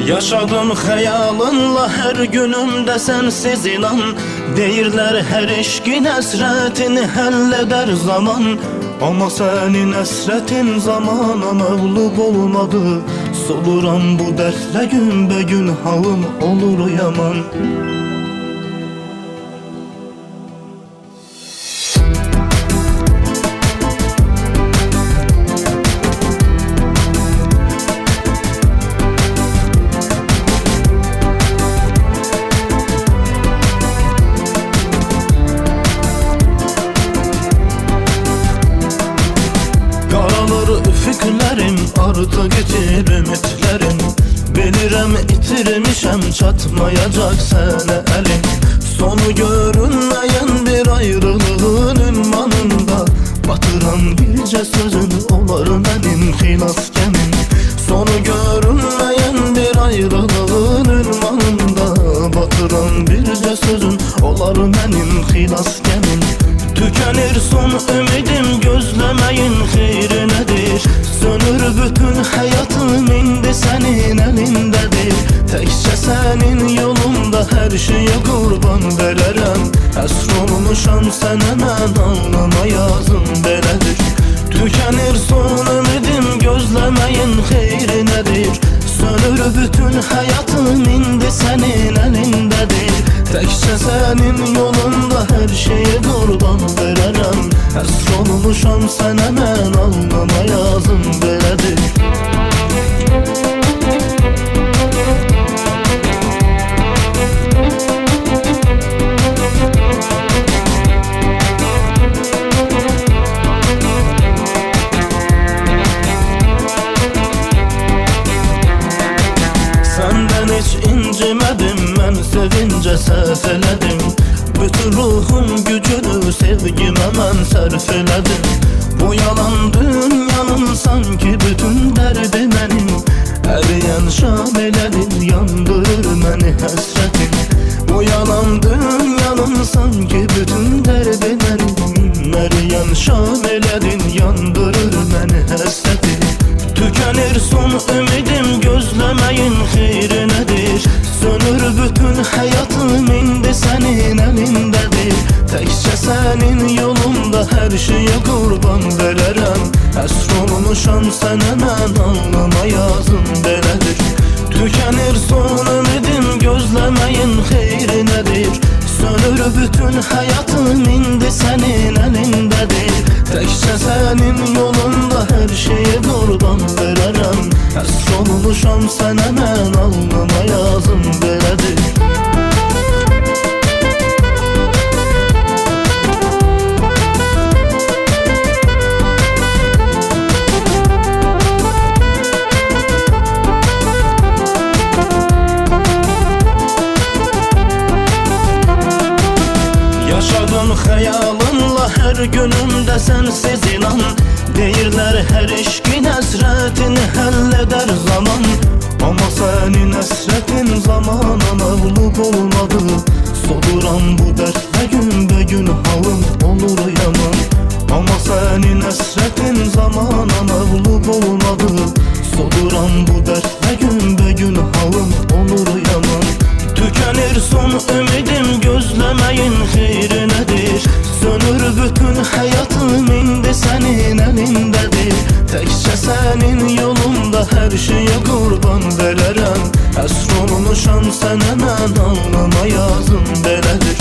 Yaşadım xəyalınla hər günümdə sənsiz inan. Deyirlər hər eşqin həsrətini həll edər zaman. Amma sənin həsrətin zamana məğlub olmadı. Soluram bu dərdlə günbəgün halım olur yaman. Üfüqlərim artıq itir ümitlərim. Bilirəm itirmişəm çatmayacaq sənə əlim. Sonu görünməyən bir ayrılığın ünvanında batıran bircə sözün olar mənim xilas gəmim. Sonu görünməyən bir ayrılığın ünvanında batıran bircə sözün olar mənim xilas gəmim. Tükənir son ümidim, gözləməyin xeyri nədir? Sönür bütün həyatım indi sənin əlindədir. Təkcə sənin yolunda hər şeyə qurban verərəm. Əsr olmuşam sənə mən, alnıma yazım belədir. Tükənir son ümidim, gözləməyin xeyri nədir? Sönür bütün həyatım indi sənin əlindədir. Təkcə sənin yolunda hər şeyə qurban verərəm. Əsr olmuşam sənə mən, alnıma yazım belədir. Səndən heç incimədim, mən sevincə səhv elədim. Bütün ruhum gücünü sevgimə mən sərf elədim. Bu yalan dünyanın sanki bütün dərdi mənim. Əriyən şamələrin yandırır məni həsrətim. Bu yalan dünyanın sanki bütün dərdi mənim. Əriyən şamələrin yandırır məni həsrətim. Tükənir son ümidim, gözləməyin xeyri nədir? Sönür bütün həyatım indi sənin əlindədir. Təkcə sənin yolunda hər şeyə qurban verərəm. Əsr olmuşam sənə mən, alnıma yazım belədir. Tükənir son ümidim, gözləməyin xeyri nədir? Sönür bütün həyatım indi sənin əlindədir. Təkcə sənin yolunda hər şeyə qurban verərəm. Əsr olmuşam sənə mən, alnıma yazım belədir. Yaşadım xəyalınla hər günümdə sənsiz inan. Deyirlər hər eşqin həsrətini həll edər zaman. Amma sənin həsrətin zamana məğlub olmadı. Soluram bu dərdlə günbəgün halım olur yaman. Amma sənin həsrətin zamana məğlub olmadı. Soluram bu dərdlə günbəgün halım olur yaman. Tükənir son ümidim, gözləməyin xeyri nədir? Sönür bütün həyatım indi sənin əlindədir. Təkcə sənin yolunda hər şeyə qurban verərəm. Əsr olmuşam sənə mən, alnıma yazım belədir.